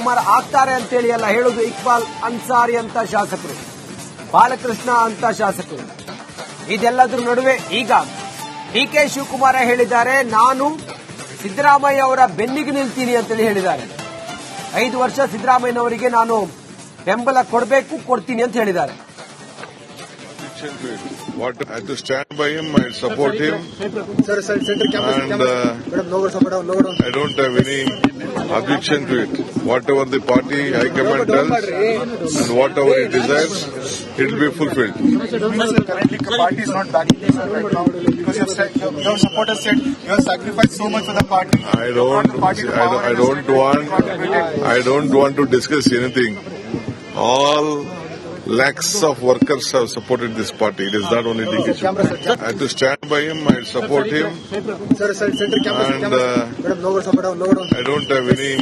ಶಿವಕುಮಾರ್ ಆಗ್ತಾರೆ ಅಂತೇಳಿ ಎಲ್ಲ ಹೇಳುದು ಇಕ್ಬಾಲ್ ಅನ್ಸಾರಿ ಅಂತ ಶಾಸಕರು, ಬಾಲಕೃಷ್ಣ ಅಂತ ಶಾಸಕರು. ಇದೆಲ್ಲದರ ನಡುವೆ ಈಗ ಡಿಕೆ ಶಿವಕುಮಾರ್ ಹೇಳಿದ್ದಾರೆ, ನಾನು ಸಿದ್ದರಾಮಯ್ಯ ಅವರ ಬೆನ್ನಿಗೆ ನಿಲ್ತೀನಿ ಅಂತೇಳಿ ಹೇಳಿದ್ದಾರೆ. 5 ವರ್ಷ ಸಿದ್ದರಾಮಯ್ಯನವರಿಗೆ ನಾನು ಬೆಂಬಲ ಕೊಡ್ತೀನಿ ಅಂತ ಹೇಳಿದ್ದಾರೆ. What I have to stand by him, I support him, and I don't have any objection to it. Whatever the party high command tells and whatever he desires, it will be fulfilled. Currently, the party is not backing you right now because your supporters said you have sacrificed so much for the party. I don't want to discuss anything. All lakhs of workers have supported this party. It is not only DK Shivakumar. I have to stand by him. I support him, and I don't have any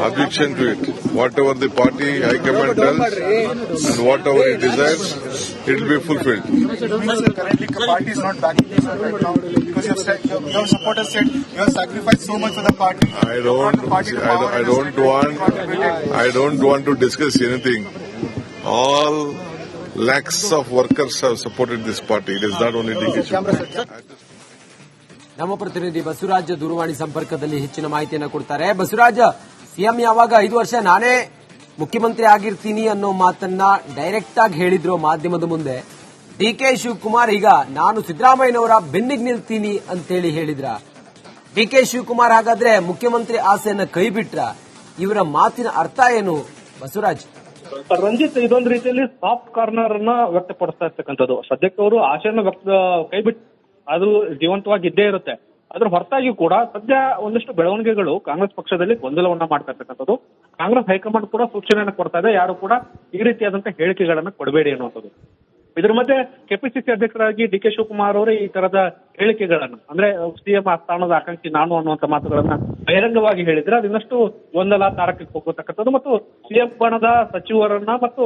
objection to it. Whatever the party high command tells and whatever he desires, it will be fulfilled. Currently, the party is not backing you right now because your supporters said you have sacrificed so much for the party. I don't want to discuss anything. All lakhs of workers have supported this party. It is not only DK Shivakumar. ನಮ್ಮ ಪ್ರತಿನಿಧಿ ಬಸವರಾಜ್ ದೂರವಾಣಿ ಸಂಪರ್ಕದಲ್ಲಿ ಹೆಚ್ಚಿನ ಮಾಹಿತಿಯನ್ನು ಕೊಡ್ತಾರೆ. Basavaraj, CM ಯಾವಾಗ 5 ವರ್ಷ ನಾನೇ ಮುಖ್ಯಮಂತ್ರಿ ಆಗಿರ್ತೀನಿ ಅನ್ನೋ ಮಾತನ್ನ ಡೈರೆಕ್ಟ್ ಆಗಿ ಹೇಳಿದ್ರು ಮಾಧ್ಯಮದ ಮುಂದೆ. ಡಿಕೆ ಶಿವಕುಮಾರ್ ಈಗ ನಾನು ಸಿದ್ದರಾಮಯ್ಯನವರ ಬೆನ್ನಿಗೆ ನಿಲ್ತೀನಿ ಅಂತೇಳಿ ಹೇಳಿದ್ರ. ಡಿಕೆ ಶಿವಕುಮಾರ್ ಹಾಗಾದ್ರೆ ಮುಖ್ಯಮಂತ್ರಿ ಆಸೆಯನ್ನ ಕೈಬಿಟ್ರ? ಇವರ ಮಾತಿನ ಅರ್ಥ ಏನು ಬಸವರಾಜ್? ರಂಜಿತ್, ಇದೊಂದು ರೀತಿಯಲ್ಲಿ ಸಾಫ್ಟ್ ಕಾರ್ನರ್ ಅನ್ನ ವ್ಯಕ್ತಪಡಿಸ್ತಾ ಇರ್ತಕ್ಕಂಥದ್ದು. ಸದ್ಯಕ್ಕೆ ಅವರು ಆಶೆಯನ್ನು ಕೈಬಿಟ್ಟು ಅದು ಜೀವಂತವಾಗಿ ಇದ್ದೇ ಇರುತ್ತೆ. ಅದ್ರ ಹೊರತಾಗಿ ಕೂಡ ಸದ್ಯ ಒಂದಿಷ್ಟು ಬೆಳವಣಿಗೆಗಳು ಕಾಂಗ್ರೆಸ್ ಪಕ್ಷದಲ್ಲಿ ಗೊಂದಲವನ್ನ ಮಾಡ್ತಾ ಇರ್ತಕ್ಕಂಥದ್ದು. ಕಾಂಗ್ರೆಸ್ ಹೈಕಮಾಂಡ್ ಕೂಡ ಸೂಚನೆಯನ್ನು ಕೊಡ್ತಾ ಇದೆ, ಯಾರು ಕೂಡ ಈ ರೀತಿಯಾದಂತಹ ಹೇಳಿಕೆಗಳನ್ನ ಕೊಡಬೇಡಿ ಅನ್ನುವಂಥದ್ದು. ಇದ್ರ ಮಧ್ಯೆ ಕೆಪಿಸಿಸಿ ಅಧ್ಯಕ್ಷರಾಗಿ ಡಿಕೆ ಶಿವಕುಮಾರ್ ಅವರೇ ಈ ತರದ ಹೇಳಿಕೆಗಳನ್ನು, ಅಂದ್ರೆ ಸಿಎಂ ಸ್ಥಾನದ ಆಕಾಂಕ್ಷಿ ನಾನು ಅನ್ನುವಂತ ಮಾತುಗಳನ್ನ ಬಹಿರಂಗವಾಗಿ ಹೇಳಿದ್ರೆ ಅದು ಇನ್ನಷ್ಟು ಗೊಂದಲ ತಾರಕಕ್ಕೆ ಹೋಗತಕ್ಕಂಥದ್ದು ಮತ್ತು ಸಿಎಂ ಬಣದ ಸಚಿವರನ್ನ ಮತ್ತು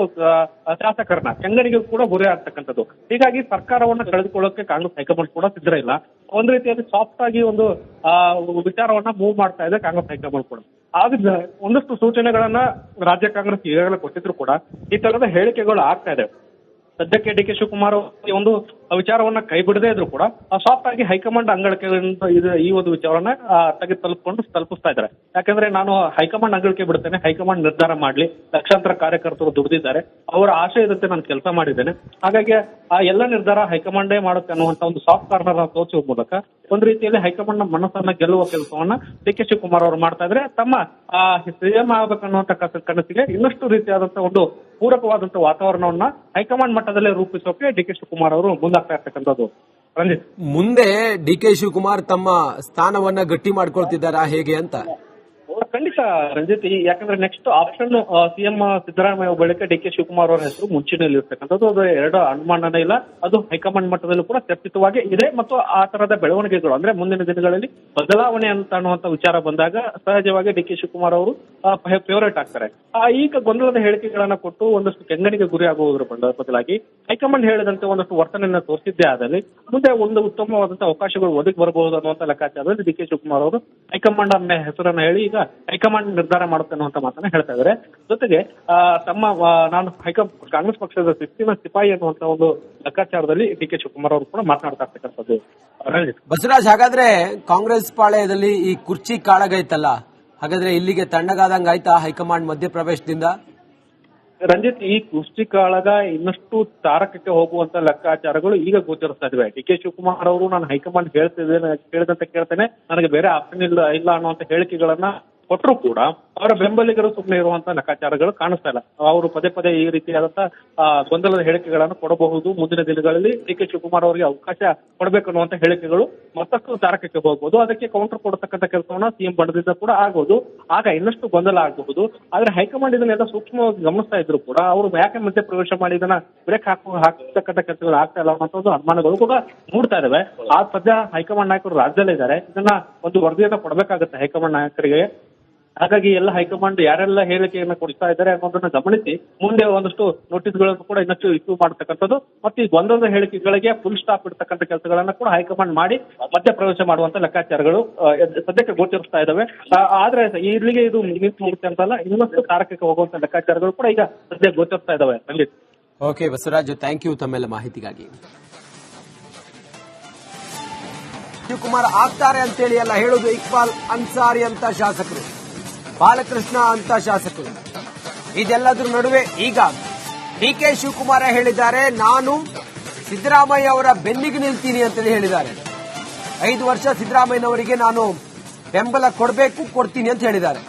ಶಾಸಕರನ್ನ ಕೆಂಗಣಿಗೆ ಕೂಡ ಗುರಿ ಆಗ್ತಕ್ಕಂಥದ್ದು. ಹೀಗಾಗಿ ಸರ್ಕಾರವನ್ನ ಕಳೆದುಕೊಳ್ಳೋಕೆ ಕಾಂಗ್ರೆಸ್ ಹೈಕಮಾಂಡ್ ಕೂಡ ಸಿದ್ಧ ಇಲ್ಲ. ಒಂದ್ ರೀತಿಯಲ್ಲಿ ಸಾಫ್ಟ್ ಆಗಿ ಒಂದು ವಿಚಾರವನ್ನ ಮೂವ್ ಮಾಡ್ತಾ ಇದೆ ಕಾಂಗ್ರೆಸ್ ಹೈಕಮಾಂಡ್ ಕೂಡ. ಆದ್ರೆ ಒಂದಷ್ಟು ಸೂಚನೆಗಳನ್ನ ರಾಜ್ಯ ಕಾಂಗ್ರೆಸ್ ಈಗಾಗಲೇ ಕೊಟ್ಟಿದ್ರು ಕೂಡ ಈ ತರದ ಹೇಳಿಕೆಗಳು ಆಗ್ತಾ ಇದೆ. ಸದ್ಯಕ್ಕೆ ಡಿಕೆ ಶಿವಕುಮಾರ್ ಒಂದು ವಿಚಾರವನ್ನ ಕೈ ಬಿಡದೇ ಇದ್ರು ಕೂಡ ಸಾಫ್ಟ್ ಆಗಿ ಹೈಕಮಾಂಡ್ ಅಂಗಳಕ್ಕೆ ಈ ಒಂದು ವಿಚಾರವನ್ನ ತಲುಪಿಸ್ತಾ ಇದ್ದಾರೆ. ಯಾಕಂದ್ರೆ ನಾನು ಹೈಕಮಾಂಡ್ ಅಂಗಳಕ್ಕೆ ಬಿಡ್ತೇನೆ, ಹೈಕಮಾಂಡ್ ನಿರ್ಧಾರ ಮಾಡ್ಲಿ, ಲಕ್ಷಾಂತರ ಕಾರ್ಯಕರ್ತರು ದುಡಿದಿದ್ದಾರೆ, ಅವರ ಆಶಯದಂತೆ ನಾನು ಕೆಲಸ ಮಾಡಿದ್ದೇನೆ, ಹಾಗಾಗಿ ಆ ಎಲ್ಲ ನಿರ್ಧಾರ ಹೈಕಮಾಂಡೇ ಮಾಡುತ್ತೆ ಅನ್ನುವಂತ ಒಂದು ಸಾಫ್ಟ್ ಕಾರ್ನರ್ ತೋರಿಸುವ ಮೂಲಕ ಒಂದು ರೀತಿಯಲ್ಲಿ ಹೈಕಮಾಂಡ್ ನ ಮನಸ್ಸನ್ನ ಗೆಲ್ಲುವ ಕೆಲಸವನ್ನ ಡಿಕೆ ಶಿವಕುಮಾರ್ ಅವರು ಮಾಡ್ತಾ ಇದ್ರೆ ತಮ್ಮ ಸಿಎಂ ಆಗಬೇಕನ್ನುವಂತ ಕನಸಿಗೆ ಇನ್ನಷ್ಟು ರೀತಿಯಾದಂತಹ ಒಂದು ಪೂರಕವಾದಂತಹ ವಾತಾವರಣವನ್ನ ಹೈಕಮಾಂಡ್ ಮಟ್ಟದಲ್ಲೇ ರೂಪಿಸೋಕೆ ಡಿಕೆ ಶಿವಕುಮಾರ್ ಅವರು ಮುಂದಾಗ್ತಾ ಇರ್ತಕ್ಕಂಥದ್ದು. ರಂಜಿತ್, ಮುಂದೆ ಡಿಕೆ ಶಿವಕುಮಾರ್ ತಮ್ಮ ಸ್ಥಾನವನ್ನ ಗಟ್ಟಿ ಮಾಡ್ಕೊಳ್ತಿದ್ದಾರಾ ಹೇಗೆ ಅಂತ? ಖಂಡಿತ ರಂಜಿತ್, ಯಾಕಂದ್ರೆ ನೆಕ್ಸ್ಟ್ ಆಪ್ಷನ್ ಸಿಎಂ ಸಿದ್ದರಾಮಯ್ಯ ಬಳಿಕ ಡಿಕೆ ಶಿವಕುಮಾರ್ ಅವರ ಹೆಸರು ಮುಂಚೂಣಿಯಲ್ಲಿ ಇರ್ತಕ್ಕಂಥದ್ದು. ಅದು ಎರಡು ಅನುಮಾನನೇ ಇಲ್ಲ. ಅದು ಹೈಕಮಾಂಡ್ ಮಟ್ಟದಲ್ಲೂ ಕೂಡ ಚರ್ಚಿತವಾಗಿ ಇದೆ ಮತ್ತು ಆ ತರದ ಬೆಳವಣಿಗೆಗಳು ಅಂದ್ರೆ ಮುಂದಿನ ದಿನಗಳಲ್ಲಿ ಬದಲಾವಣೆ ಅಂತ ಅನ್ನುವಂತ ವಿಚಾರ ಬಂದಾಗ ಸಹಜವಾಗಿ ಡಿಕೆ ಶಿವಕುಮಾರ್ ಅವರು ಫೇವರೇಟ್ ಆಗ್ತಾರೆ. ಈಗ ಗೊಂದಲದ ಹೇಳಿಕೆಗಳನ್ನ ಕೊಟ್ಟು ಒಂದಷ್ಟು ಕೆಂಗಣಿಗೆ ಗುರಿ ಆಗುವುದರ ಬದಲಾಗಿ ಹೈಕಮಾಂಡ್ ಹೇಳಿದಂತೆ ಒಂದಷ್ಟು ವರ್ತನೆಯನ್ನ ತೋರಿಸಿದ್ದೇ ಆದಲ್ಲಿ ಮುಂದೆ ಒಂದು ಉತ್ತಮವಾದಂತಹ ಅವಕಾಶಗಳು ಒದಗಿ ಬರಬಹುದು ಅನ್ನುವಂತ ಲೆಕ್ಕಾಚಾರದಲ್ಲಿ ಡಿಕೆ ಶಿವಕುಮಾರ್ ಅವರು ಹೈಕಮಾಂಡ್ ಅನ್ನೋ ಹೆಸರನ್ನ ಹೇಳಿ ಈಗ ಹೈಕಮಾಂಡ್ ನಿರ್ಧಾರ ಮಾಡುತ್ತೆ ಅನ್ನುವಂತ ಮಾತನ್ನ ಹೇಳ್ತಾ ಇದ್ದಾರೆ. ಜೊತೆಗೆ ತಮ್ಮ ನಾನು ಕಾಂಗ್ರೆಸ್ ಪಕ್ಷದ ಶಿಸ್ತಿನ ಸಿಪಾಯಿ ಅನ್ನುವಂತ ಒಂದು ಲೆಕ್ಕಾಚಾರದಲ್ಲಿ ಡಿಕೆ ಶಿವಕುಮಾರ್ ಅವರು ಕೂಡ ಮಾತನಾಡ್ತಾ ಇರ್ತಕ್ಕಂಥದ್ದು. ಬಸವರಾಜ್, ಹಾಗಾದ್ರೆ ಕಾಂಗ್ರೆಸ್ ಪಾಳ್ಯದಲ್ಲಿ ಈ ಕುರ್ಚಿ ಕಾಳಗೈತಲ್ಲ, ಹಾಗಾದ್ರೆ ಇಲ್ಲಿಗೆ ತಣ್ಣಗಾದಂಗ ಆಯ್ತಾ ಹೈಕಮಾಂಡ್ ಮಧ್ಯಪ್ರವೇಶದಿಂದ? ರಂಜಿತ್, ಈ ಕುರ್ಚಿ ಕಾಳಗ ಇನ್ನಷ್ಟು ತಾರಕಕ್ಕೆ ಹೋಗುವಂತ ಲೆಕ್ಕಾಚಾರಗಳು ಈಗ ಗೋಚರಿಸ್ತಾ ಇವೆ. ಡಿಕೆ ಶಿವಕುಮಾರ್ ಅವರು ನಾನು ಹೈಕಮಾಂಡ್ ಕೇಳಿದಂತೆ ಕೇಳ್ತೇನೆ, ನನಗೆ ಬೇರೆ ಆಪ್ಷನ್ ಇಲ್ಲ ಅನ್ನುವಂತ ಹೇಳಿಕೆಗಳನ್ನ ಕೊಟ್ಟರು ಕೂಡ ಅವರ ಬೆಂಬಲಿಗರು ಸುಮ್ಮನೆ ಇರುವಂತ ಲೆಕ್ಕಾಚಾರಗಳು ಕಾಣಿಸ್ತಾ ಇಲ್ಲ. ಅವರು ಪದೇ ಪದೇ ಈ ರೀತಿಯಾದಂತಹ ಗೊಂದಲದ ಹೇಳಿಕೆಗಳನ್ನು ಕೊಡಬಹುದು. ಮುಂದಿನ ದಿನಗಳಲ್ಲಿ ಡಿಕೆ ಶಿವಕುಮಾರ್ ಅವರಿಗೆ ಅವಕಾಶ ಕೊಡಬೇಕು ಅನ್ನುವಂತ ಹೇಳಿಕೆಗಳು ಮತ್ತಷ್ಟು ತಾರಕಕ್ಕೆ ಹೋಗಬಹುದು. ಅದಕ್ಕೆ ಕೌಂಟರ್ ಕೊಡತಕ್ಕಂಥ ಕೆಲಸವನ್ನ ಸಿಎಂ ಬಣದಿಂದ ಕೂಡ ಆಗಬಹುದು. ಆಗ ಇನ್ನಷ್ಟು ಗೊಂದಲ ಆಗಬಹುದು. ಆದ್ರೆ ಹೈಕಮಾಂಡ್ ಇದನ್ನೆಲ್ಲ ಸೂಕ್ಷ್ಮವಾಗಿ ಗಮನಿಸ್ತಾ ಇದ್ರು ಕೂಡ ಅವರು ಯಾಕೆ ಮಧ್ಯೆ ಪ್ರವೇಶ ಮಾಡಿ ಇದನ್ನ ಬ್ರೇಕ್ ಹಾಕ್ತಕ್ಕಂಥ ಕೆಲಸಗಳು ಆಗ್ತಾ ಇಲ್ಲ ಅನ್ನೋ ಅನುಮಾನಗಳು ಕೂಡ ಮೂಡ್ತಾ ಇದಾವೆ. ಆ ಸದ್ಯ ಹೈಕಮಾಂಡ್ ನಾಯಕರು ರಾಜ್ಯದಲ್ಲೇ ಇದ್ದಾರೆ. ಇದನ್ನ ಒಂದು ವರದಿಯನ್ನ ಕೊಡಬೇಕಾಗುತ್ತೆ ಹೈಕಮಾಂಡ್ ನಾಯಕರಿಗೆ. ಹಾಗಾಗಿ ಎಲ್ಲ ಹೈಕಮಾಂಡ್ ಯಾರೆಲ್ಲ ಹೇಳಿಕೆಯನ್ನು ಕೊಡ್ತಾ ಇದ್ದಾರೆ ಅನ್ನೋದನ್ನ ಗಮನಿಸಿ ಮುಂದೆ ಒಂದಷ್ಟು ನೋಟಿಸ್ಗಳನ್ನು ಕೂಡ ಇನ್ನಷ್ಟು ಇಶ್ಯೂ ಮಾಡತಕ್ಕಂಥದ್ದು ಮತ್ತು ಈ ಒಂದೊಂದು ಹೇಳಿಕೆಗಳಿಗೆ ಫುಲ್ ಸ್ಟಾಪ್ ಇಡ್ತಕ್ಕಂಥ ಕೆಲಸಗಳನ್ನ ಕೂಡ ಹೈಕಮಾಂಡ್ ಮಾಡಿ ಮಧ್ಯ ಪ್ರವೇಶ ಮಾಡುವಂತ ಲೆಕ್ಕಾಚಾರಗಳು ಸದ್ಯಕ್ಕೆ ಗೋಚರಿಸ್ತಾ ಇದಾವೆ. ಆದ್ರೆ ಇಲ್ಲಿಗೆ ಇದು ನಿಂತು ಹೋಗುತ್ತೆ ಅಂತಲ್ಲ, ಇನ್ನಷ್ಟು ತಾರಕಕ್ಕೆ ಹೋಗುವಂತ ಲೆಕ್ಕಾಚಾರಗಳು ಕೂಡ ಈಗ ಸದ್ಯ ಗೋಚರಿಸ್ತಾ ಇದಾವೆ. Ranjith. Okay Basavaraj, thank you ತಮ್ಮೆಲ್ಲ ಮಾಹಿತಿಗಾಗಿ. ಶಿವಕುಮಾರ್ ಆಗ್ತಾರೆ ಅಂತೇಳಿ ಎಲ್ಲ ಹೇಳುದು ಇಕ್ಬಾಲ್ ಅನ್ಸಾರಿ ಅಂತ ಶಾಸಕರು, ಬಾಲಕೃಷ್ಣ ಅಂತ ಶಾಸಕರು, ಇದೆಲ್ಲದರ ನಡುವೆ ಈಗ ಡಿಕೆ ಶಿವಕುಮಾರ್ ಹೇಳಿದ್ದಾರೆ, ನಾನು ಸಿದ್ದರಾಮಯ್ಯ ಅವರ ಬೆನ್ನಿಗೆ ನಿಲ್ತೀನಿ ಅಂತೇಳಿ ಹೇಳಿದ್ದಾರೆ. 5 ವರ್ಷ ಸಿದ್ದರಾಮಯ್ಯನವರಿಗೆ ನಾನು ಬೆಂಬಲ ಕೊಡ್ತೀನಿ ಅಂತ ಹೇಳಿದ್ದಾರೆ.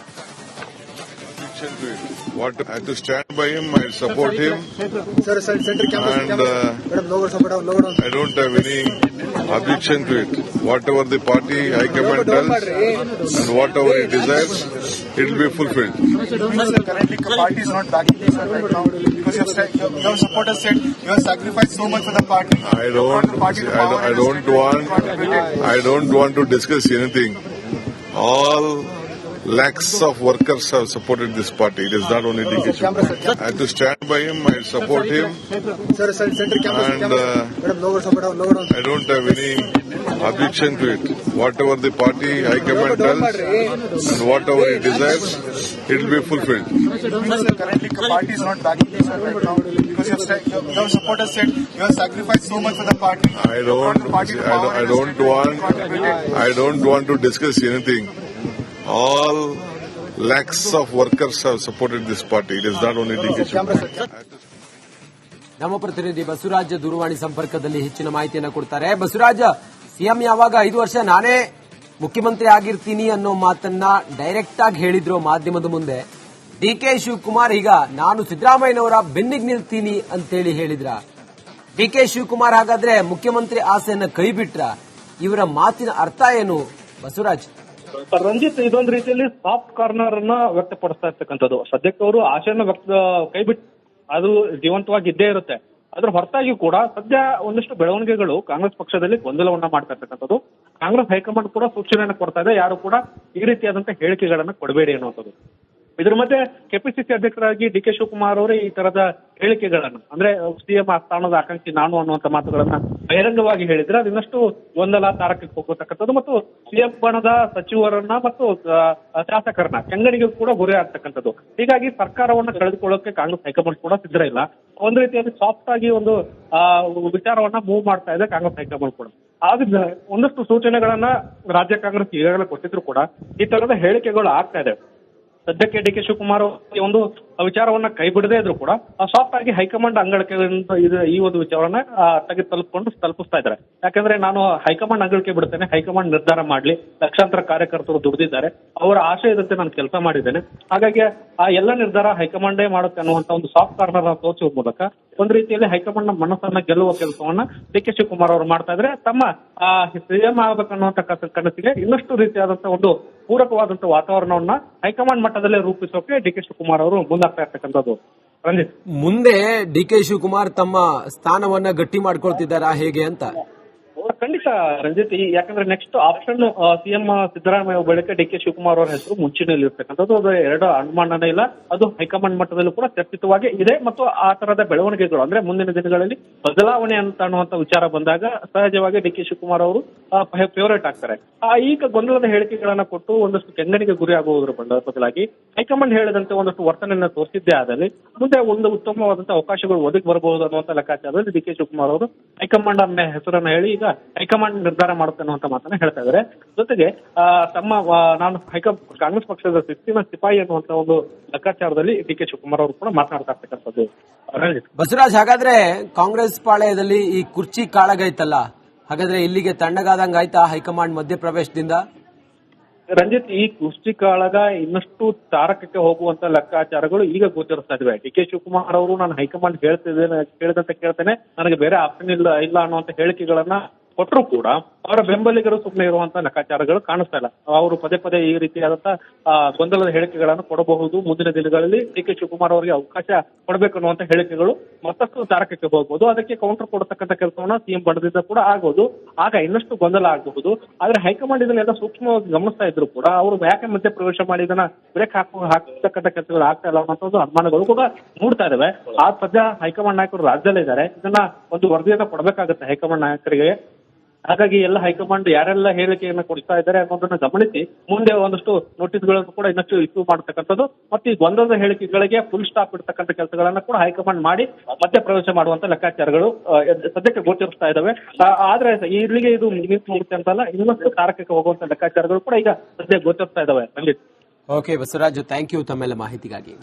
What I have to stand by him, I support him, and I don't have any objection to it. Whatever the party high command tells and whatever he desires, it will be fulfilled. Currently, the party is not backing you right now because your supporters said you have sacrificed so much for the party. I don't want to discuss anything. All lakhs of workers have supported this party. It is not only DK Shivakumar. I have to stand by him. I support him, and I don't have any objection to it. Whatever the party high command tells and whatever he desires, it will be fulfilled. Currently, the party is not backing you right now because your supporters said you have sacrificed so much for the party. I don't want to discuss anything. All lakhs of workers have supported this party. It is not only DK Shivakumar. ನಮ್ಮ ಪ್ರತಿನಿಧಿ ಬಸವರಾಜ್ ದೂರವಾಣಿ ಸಂಪರ್ಕದಲ್ಲಿ ಹೆಚ್ಚಿನ ಮಾಹಿತಿಯನ್ನು ಕೊಡ್ತಾರೆ. Basavaraj, CM ಯಾವಾಗ 5 ವರ್ಷ ನಾನೇ ಮುಖ್ಯಮಂತ್ರಿ ಆಗಿರ್ತೀನಿ ಅನ್ನೋ ಮಾತನ್ನ ಡೈರೆಕ್ಟ್ ಆಗಿ ಹೇಳಿದ್ರು ಮಾಧ್ಯಮದ ಮುಂದೆ. ಡಿಕೆ ಶಿವಕುಮಾರ್ ಈಗ ನಾನು ಸಿದ್ದರಾಮಯ್ಯನವರ ಬೆನ್ನಿಗೆ ನಿಲ್ತೀನಿ ಅಂತೇಳಿ ಹೇಳಿದ್ರ. ಡಿಕೆ ಶಿವಕುಮಾರ್ ಹಾಗಾದ್ರೆ ಮುಖ್ಯಮಂತ್ರಿ ಆಸೆಯನ್ನ ಕೈಬಿಟ್ರ? ಇವರ ಮಾತಿನ ಅರ್ಥ ಏನು ಬಸವರಾಜ್? ರಂಜಿತ್, ಇದೊಂದು ರೀತಿಯಲ್ಲಿ ಸಾಫ್ಟ್ ಕಾರ್ನರ್ ಅನ್ನ ವ್ಯಕ್ತಪಡಿಸ್ತಾ ಇರ್ತಕ್ಕಂಥದ್ದು. ಸದ್ಯಕ್ಕೆ ಅವರು ಆಶೆಯನ್ನು ಕೈಬಿಟ್ಟು ಅದು ಜೀವಂತವಾಗಿ ಇದ್ದೇ ಇರುತ್ತೆ. ಅದ್ರ ಹೊರತಾಗಿ ಕೂಡ ಸದ್ಯ ಒಂದಷ್ಟು ಬೆಳವಣಿಗೆಗಳು ಕಾಂಗ್ರೆಸ್ ಪಕ್ಷದಲ್ಲಿ ಗೊಂದಲವನ್ನ ಮಾಡ್ತಾ ಇರ್ತಕ್ಕಂಥದ್ದು. ಕಾಂಗ್ರೆಸ್ ಹೈಕಮಾಂಡ್ ಕೂಡ ಸೂಚನೆಯನ್ನು ಕೊಡ್ತಾ ಇದೆ, ಯಾರು ಕೂಡ ಈ ರೀತಿಯಾದಂತಹ ಹೇಳಿಕೆಗಳನ್ನ ಕೊಡಬೇಡಿ ಅನ್ನುವಂಥದ್ದು. ಇದ್ರ ಮಧ್ಯೆ ಕೆಪಿಸಿಸಿ ಅಧ್ಯಕ್ಷರಾಗಿ ಡಿಕೆ ಶಿವಕುಮಾರ್ ಅವರು ಈ ತರದ ಹೇಳಿಕೆಗಳನ್ನ, ಅಂದ್ರೆ ಸಿಎಂ ಸ್ಥಾನದ ಆಕಾಂಕ್ಷಿ ನಾನು ಅನ್ನುವಂತ ಮಾತುಗಳನ್ನ ಬಹಿರಂಗವಾಗಿ ಹೇಳಿದ್ರೆ ಅದು ಇನ್ನಷ್ಟು ಗೊಂದಲ ತಾರಕಕ್ಕೆ ಹೋಗತಕ್ಕಂಥದ್ದು ಮತ್ತು ಸಿಎಂ ಬಣದ ಸಚಿವರನ್ನ ಮತ್ತು ಶಾಸಕರನ್ನ ಕೆಂಗಣಿಗೆ ಕೂಡ ಗುರಿ ಆಗ್ತಕ್ಕಂಥದ್ದು. ಹೀಗಾಗಿ ಸರ್ಕಾರವನ್ನ ಕಳೆದುಕೊಳ್ಳೋಕೆ ಕಾಂಗ್ರೆಸ್ ಹೈಕಮಾಂಡ್ ಕೂಡ ಸಿದ್ಧ ಇಲ್ಲ. ಒಂದು ರೀತಿಯಲ್ಲಿ ಸಾಫ್ಟ್ ಆಗಿ ಒಂದು ವಿಚಾರವನ್ನ ಮೂವ್ ಮಾಡ್ತಾ ಇದೆ ಕಾಂಗ್ರೆಸ್ ಹೈಕಮಾಂಡ್ ಕೂಡ. ಆದ್ರೆ ಒಂದಷ್ಟು ಸೂಚನೆಗಳನ್ನ ರಾಜ್ಯ ಕಾಂಗ್ರೆಸ್ ಈಗಾಗಲೇ ಕೊಟ್ಟಿದ್ರು ಕೂಡ ಈ ತರದ ಹೇಳಿಕೆಗಳು ಆಗ್ತಾ ಇದೆ. ಸದ್ಯಕ್ಕೆ ಡಿಕೆ ಶಿವಕುಮಾರ್ ಒಂದು ವಿಚಾರವನ್ನ ಕೈ ಬಿಡದೇ ಇದ್ರು ಕೂಡ ಸಾಫ್ಟ್ ಆಗಿ ಹೈಕಮಾಂಡ್ ಅಂಗಳಕ್ಕೆ ಈ ಒಂದು ವಿಚಾರವನ್ನ ತಲುಪಿಸ್ತಾ ಇದ್ದಾರೆ. ಯಾಕಂದ್ರೆ ನಾನು ಹೈಕಮಾಂಡ್ ಅಂಗಳಕ್ಕೆ ಬಿಡ್ತೇನೆ, ಹೈಕಮಾಂಡ್ ನಿರ್ಧಾರ ಮಾಡ್ಲಿ, ಲಕ್ಷಾಂತರ ಕಾರ್ಯಕರ್ತರು ದುಡಿದಿದ್ದಾರೆ, ಅವರ ಆಶಯದಂತೆ ನಾನು ಕೆಲಸ ಮಾಡಿದ್ದೇನೆ, ಹಾಗಾಗಿ ಆ ಎಲ್ಲ ನಿರ್ಧಾರ ಹೈಕಮಾಂಡೇ ಮಾಡುತ್ತೆ ಅನ್ನುವಂತ ಒಂದು ಸಾಫ್ಟ್ ಕಾರ್ನರ್ ತೋರಿಸುವ ಮೂಲಕ ಒಂದು ರೀತಿಯಲ್ಲಿ ಹೈಕಮಾಂಡ್ ನ ಮನಸ್ಸನ್ನ ಗೆಲ್ಲುವ ಕೆಲಸವನ್ನ ಡಿಕೆ ಶಿವಕುಮಾರ್ ಅವರು ಮಾಡ್ತಾ ಇದ್ರೆ ತಮ್ಮ ಸಿಎಂ ಆಗಬೇಕನ್ನುವಂತ ಕನಸಿಗೆ ಇನ್ನಷ್ಟು ರೀತಿಯಾದಂತಹ ಒಂದು ಪೂರಕವಾದಂತಹ ವಾತಾವರಣವನ್ನ ಹೈಕಮಾಂಡ್ ಮಟ್ಟದಲ್ಲೇ ರೂಪಿಸೋಕೆ ಡಿಕೆ ಶಿವಕುಮಾರ್ ಅವರು ಮುಂದಾಗ್ತಾ ಇರ್ತಕ್ಕಂಥದ್ದು. ರಂಜಿತ್, ಮುಂದೆ ಡಿಕೆ ಶಿವಕುಮಾರ್ ತಮ್ಮ ಸ್ಥಾನವನ್ನ ಗಟ್ಟಿ ಮಾಡ್ಕೊಳ್ತಿದ್ದಾರಾ ಹೇಗೆ ಅಂತ? ಖಂಡಿತ ರಂಜಿತ್, ಯಾಕಂದ್ರೆ ನೆಕ್ಸ್ಟ್ ಆಪ್ಷನ್ ಸಿಎಂ ಸಿದ್ದರಾಮಯ್ಯ ಬಳಿಕ ಡಿಕೆ ಶಿವಕುಮಾರ್ ಅವರ ಹೆಸರು ಮುಂಚೂಣಿಯಲ್ಲಿ ಇರ್ತಕ್ಕಂಥದ್ದು. ಅದು ಎರಡು ಅನುಮಾನನೇ ಇಲ್ಲ. ಅದು ಹೈಕಮಾಂಡ್ ಮಟ್ಟದಲ್ಲೂ ಕೂಡ ಚರ್ಚಿತವಾಗಿ ಇದೆ ಮತ್ತು ಆ ತರದ ಬೆಳವಣಿಗೆಗಳು ಅಂದ್ರೆ ಮುಂದಿನ ದಿನಗಳಲ್ಲಿ ಬದಲಾವಣೆ ಅಂತ ಅನ್ನುವಂತ ವಿಚಾರ ಬಂದಾಗ ಸಹಜವಾಗಿ ಡಿಕೆ ಶಿವಕುಮಾರ್ ಅವರು ಫೇವರೇಟ್ ಆಗ್ತಾರೆ. ಈಗ ಗೊಂದಲದ ಹೇಳಿಕೆಗಳನ್ನ ಕೊಟ್ಟು ಒಂದಷ್ಟು ಕೆಂಗಣಿಗೆ ಗುರಿ ಆಗುವುದರ ಬದಲಾಗಿ ಹೈಕಮಾಂಡ್ ಹೇಳಿದಂತೆ ಒಂದಷ್ಟು ವರ್ತನೆಯನ್ನ ತೋರಿಸಿದ್ದೇ ಆದಲ್ಲಿ ಮುಂದೆ ಒಂದು ಉತ್ತಮವಾದಂತಹ ಅವಕಾಶಗಳು ಒದಗಿ ಬರಬಹುದು ಅನ್ನುವಂತ ಲೆಕ್ಕಾಚಾರದಲ್ಲಿ ಡಿಕೆ ಶಿವಕುಮಾರ್ ಅವರು ಹೈಕಮಾಂಡ್ ಅನ್ನೋ ಹೆಸರನ್ನ ಹೇಳಿ ಈಗ ಹೈಕಮಾಂಡ್ ನಿರ್ಧಾರ ಮಾಡುತ್ತೆ ಅನ್ನುವಂತ ಮಾತನ್ನ ಹೇಳ್ತಾ ಇದ್ದಾರೆ. ಜೊತೆಗೆ ನಾನು ಕಾಂಗ್ರೆಸ್ ಪಕ್ಷದ ಶಿಸ್ತಿನ ಸಿಪಾಯಿ ಅನ್ನುವಂತ ಒಂದು ಲೆಕ್ಕಾಚಾರದಲ್ಲಿ ಡಿಕೆ ಶಿವಕುಮಾರ್ ಅವರು ಕೂಡ ಮಾತನಾಡ್ತಾ ಇರ್ತಕ್ಕಂಥದ್ದು. ಬಸವರಾಜ್, ಹಾಗಾದ್ರೆ ಕಾಂಗ್ರೆಸ್ ಪಾಳೆಯದಲ್ಲಿ ಈ ಕುರ್ಚಿ ಕಾಳಗೈತಲ್ಲ, ಹಾಗಾದ್ರೆ ಇಲ್ಲಿಗೆ ತಣ್ಣಗಾದಂಗಾಯ್ತಾ ಹೈಕಮಾಂಡ್ ಮಧ್ಯಪ್ರವೇಶದಿಂದ? ರಂಜಿತ್, ಈ ಕುರ್ಚಿ ಕಾಳಗ ಇನ್ನಷ್ಟು ತಾರಕಕ್ಕೆ ಹೋಗುವಂತ ಲೆಕ್ಕಾಚಾರಗಳು ಈಗ ಗೋಚರಿಸ್ತಾ ಇವೆ. ಡಿಕೆ ಶಿವಕುಮಾರ್ ಅವರು ನಾನು ಹೈಕಮಾಂಡ್ ಹೇಳಿದಂತೆ ಕೇಳ್ತೇನೆ, ನನಗೆ ಬೇರೆ ಆಪ್ಷನ್ ಇಲ್ಲ ಅನ್ನುವಂತ ಹೇಳಿಕೆಗಳನ್ನ ಕೊಟ್ಟರು ಕೂಡ ಅವರ ಬೆಂಬಲಿಗರು ಸುಮ್ಮನೆ ಇರುವಂತಹ ಲೆಕ್ಕಾಚಾರಗಳು ಕಾಣಿಸ್ತಾ ಇಲ್ಲ. ಅವರು ಪದೇ ಪದೇ ಈ ರೀತಿಯಾದಂತಹ ಗೊಂದಲದ ಹೇಳಿಕೆಗಳನ್ನು ಕೊಡಬಹುದು. ಮುಂದಿನ ದಿನಗಳಲ್ಲಿ ಡಿ ಕೆ ಶಿವಕುಮಾರ್ ಅವರಿಗೆ ಅವಕಾಶ ಕೊಡಬೇಕು ಅನ್ನುವಂತ ಹೇಳಿಕೆಗಳು ಮತ್ತಷ್ಟು ತಾರಕಕ್ಕೆ ಹೋಗಬಹುದು. ಅದಕ್ಕೆ ಕೌಂಟರ್ ಕೊಡತಕ್ಕಂಥ ಕೆಲಸವನ್ನ ಸಿಎಂ ಬಣದಿಂದ ಕೂಡ ಆಗಬಹುದು. ಆಗ ಇನ್ನಷ್ಟು ಗೊಂದಲ ಆಗಬಹುದು. ಆದ್ರೆ ಹೈಕಮಾಂಡ್ ಇದನ್ನೆಲ್ಲ ಸೂಕ್ಷ್ಮವಾಗಿ ಗಮನಿಸ್ತಾ ಇದ್ರು ಕೂಡ ಅವರು ಯಾಕೆ ಮಧ್ಯೆ ಪ್ರವೇಶ ಮಾಡಿ ಇದನ್ನ ಬ್ರೇಕ್ ಹಾಕ್ತಕ್ಕಂಥ ಕೆಲಸಗಳು ಆಗ್ತಾ ಇಲ್ಲ ಅನ್ನೋಂಥದ್ದು ಅನುಮಾನಗಳು ಕೂಡ ಮೂಡ್ತಾ ಇದಾವೆ. ಆ ಸದ್ಯ ಹೈಕಮಾಂಡ್ ನಾಯಕರು ರಾಜ್ಯದಲ್ಲೇ ಇದ್ದಾರೆ. ಇದನ್ನ ಒಂದು ವರದಿಯನ್ನ ಕೊಡಬೇಕಾಗುತ್ತೆ ಹೈಕಮಾಂಡ್ ನಾಯಕರಿಗೆ. ಹಾಗಾಗಿ ಎಲ್ಲ ಹೈಕಮಾಂಡ್ ಯಾರೆಲ್ಲ ಹೇಳಿಕೆಯನ್ನು ಕೊಡ್ತಾ ಇದ್ದಾರೆ ಅನ್ನೋದನ್ನ ಗಮನಿಸಿ ಮುಂದೆ ಒಂದಷ್ಟು ನೋಟಿಸ್ಗಳನ್ನು ಕೂಡ ಇನ್ನಷ್ಟು ಇಶ್ಯೂ ಮಾಡತಕ್ಕಂಥದ್ದು ಮತ್ತು ಈ ಗೊಂದಲದ ಹೇಳಿಕೆಗಳಿಗೆ ಫುಲ್ ಸ್ಟಾಪ್ ಇಡ್ತಕ್ಕಂಥ ಕೆಲಸಗಳನ್ನ ಕೂಡ ಹೈಕಮಾಂಡ್ ಮಾಡಿ ಮಧ್ಯ ಪ್ರವೇಶ ಮಾಡುವಂತ ಲೆಕ್ಕಾಚಾರಗಳು ಸದ್ಯಕ್ಕೆ ಗೋಚರಿಸ್ತಾ ಇದಾವೆ. ಆದ್ರೆ ಇಲ್ಲಿಗೆ ಇದು ನಿಂತು ಹೋಗುತ್ತೆ ಅಂತಲ್ಲ, ಇನ್ನಷ್ಟು ತಾರಕಕ್ಕೆ ಹೋಗುವಂತ ಲೆಕ್ಕಾಚಾರಗಳು ಕೂಡ ಈಗ ಸದ್ಯ ಗೋಚರಿಸ್ತಾ ಇದಾವೆ. ಖಂಡಿತ. ಓಕೆ ಬಸವರಾಜ್, ಥ್ಯಾಂಕ್ ಯು ತಮ್ಮೆಲ್ಲ ಮಾಹಿತಿಗಾಗಿ.